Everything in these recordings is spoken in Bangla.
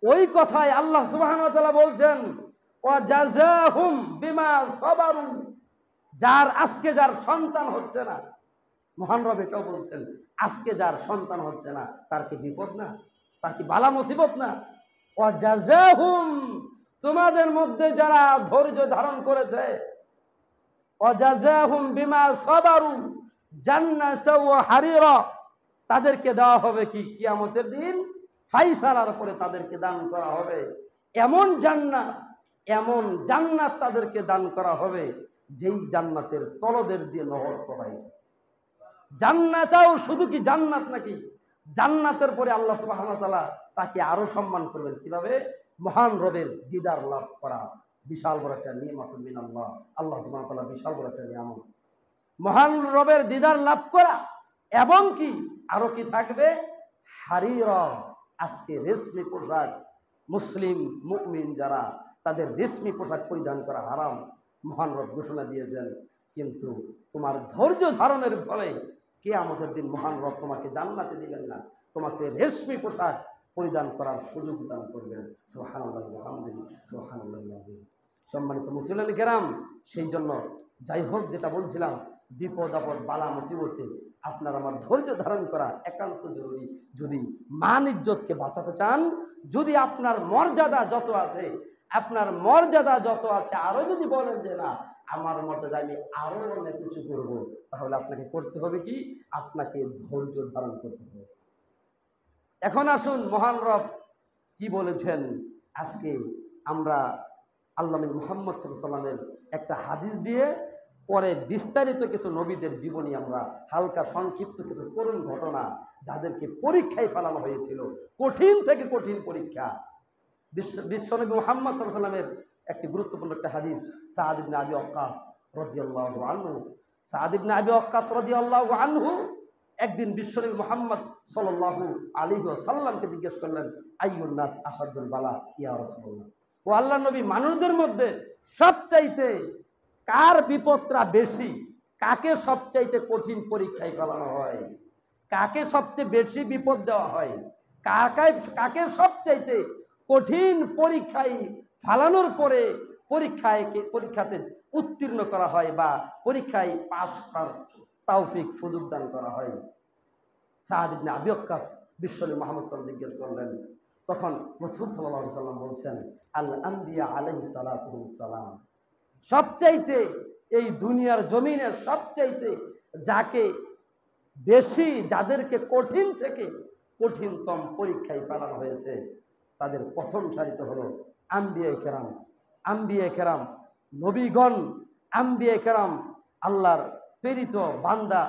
ওই কথায় আল্লাহ সুবহানাহু ওয়া তাআলা বলছেন ওয়া জাযাহুম বিমা সাবারু, যার সন্তান হচ্ছে না, মহান রব এটাও বলছেন, আজকে যার সন্তান হচ্ছে না তার কি বিপদ না, তার কি বালা মুসিবত না? ওয়া জাযাহুম, তোমাদের মধ্যে যারা ধৈর্য ধারণ করেছে, ওয়া জাযাহুম বিমা সাবারু জান্নাতাও ওয়া হারিরা, তাদেরকে দেওয়া হবে কি কিয়ামতের দিন ফাইসালার পরে তাদেরকে দান করা হবে এমন জান্নাত তাদেরকে দান করা হবে যেই জান্নাতের তলদের দিয়ে নহর প্রবাহিত। জান্নাতাও শুধু কি জান্নাত নাকি, জান্নাতের পরে আল্লাহ সুবহানাহু ওয়া তাআলা তাকে আরো সম্মান করবেন কিভাবে? মহান রবের দিদার লাভ করা, বিশাল বড় একটা নিয়ামতুল মিনাল্লাহ। আল্লাহ সুবহানাহু ওয়া তাআলা বিশাল বড় একটা নিয়ামত, মহান রবের দিদার লাভ করা। এবং কি আরো কি থাকবে? হারিরা, আজকে রেশমি পোশাক, মুসলিম মুমিন যারা, তাদের রেশমি পোশাক পরিধান করা হারাম, মহান রব ঘোষণা দিয়েছেন। কিন্তু তোমার ধৈর্য ধারণের ফলে কিয়ামতের দিন মহান রব তোমাকে জান্নাতে দিবেন না, তোমাকে রেশমি পোশাক পরিধান করার সুযোগ দান করবেন। সুবহানাল্লাহ ওয়া বিহামদিহি সুবহানাল্লাহিল আযীম। সম্মানিত মুসলিম কেরাম, সেই জন্য যাই হোক, যেটা বলছিলাম, বিপদ আপদ বালা মুসিবতে আপনার আমার ধৈর্য ধারণ করা একান্ত জরুরি। যদি মান ইজ্জতকে বাঁচাতে চান, যদি আপনার মর্যাদা যত আছে আরো যদি বলেন যে না আমার মর্যাদা আমি আরো অনেক কিছু করবো, তাহলে আপনাকে করতে হবে কি? আপনাকে ধৈর্য ধারণ করতে হবে। এখন আসুন মহান রব কি বলেছেন। আজকে আমরা আল্লাহ নবী মুহাম্মদ সাল্লাল্লাহু আলাইহি ওয়াসাল্লামের একটা হাদিস দিয়ে পরে বিস্তারিত কিছু নবীদের জীবনী, আমরা হালকা সংক্ষিপ্ত কিছু করুণ ঘটনা, যাদেরকে পরীক্ষায় ফেলানো হয়েছিল, কঠিন থেকে কঠিন পরীক্ষা। বিশ্বনবী মুহাম্মদ সাল্লাল্লাহু আলাইহি ওয়াসাল্লামের একটি গুরুত্বপূর্ণ একটা হাদিস, সাদ ইবনে আবি ওয়াক্কাস রাদিয়াল্লাহু আনহু। সাদ ইবনে আবি ওয়াক্কাস রাদিয়াল্লাহু আনহু একদিন বিশ্বনবী মুহাম্মদ সাল্লাল্লাহু আলাইহি ওয়াসাল্লামকে জিজ্ঞেস করলেন, আইয়ুন নাস আসাদুল বালা ইয়া রাসূলুল্লাহ, ও আল্লাহর নবী, মানুষদের মধ্যে সবচাইতে কার বিপদটা বেশি? কাকে সবচাইতে কঠিন পরীক্ষায় ফেলানো হয়? কাকে সবচেয়ে বেশি বিপদ দেওয়া হয়? কাকে সবচাইতে কঠিন পরীক্ষায় ফেলানোর পরে পরীক্ষাতে উত্তীর্ণ করা হয় বা পরীক্ষায় পাস করার তৌফিক সুযোগ দান করা হয়? সাদ ইবনে আবি ওয়াক্কাস বিশ্বনবী মুহাম্মদ সাল্লাল্লাহু আলাইহি ওয়াসাল্লাম জিজ্ঞেস করলেন। তখন রাসূল সাল্লাল্লাহু আলাইহি ওয়াসাল্লাম বলছেন, আল আম্বিয়া আলাইহিস সালাতু ওয়াস সালাম, সবচাইতে এই দুনিয়ার জমিনের সবচাইতে যাকে বেশি, যাদেরকে কঠিন থেকে কঠিনতম পরীক্ষায় ফেলানো হয়েছে, তাদের প্রথম সারিতে হলো আম্বিয়া কেরাম। আম্বিয়া কেরাম, নবীগণ, আম্বিয়া কেরাম, আল্লাহর প্রেরিত বান্দা,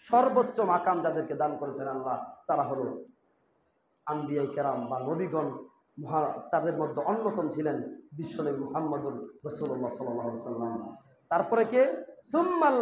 সর্বোচ্চ মাকাম যাদেরকে দান করেছেন আল্লাহ, তারা হলো আম্বিয়া কেরাম বা নবীগণ। তাদের মধ্যে অন্যতম ছিলেন বিশ্বনবী মুহাম্মদুর রাসূলুল্লাহ সাল্লাল্লাহু আলাইহি ওয়াসাল্লাম। তারপরে কে? সুম্মাল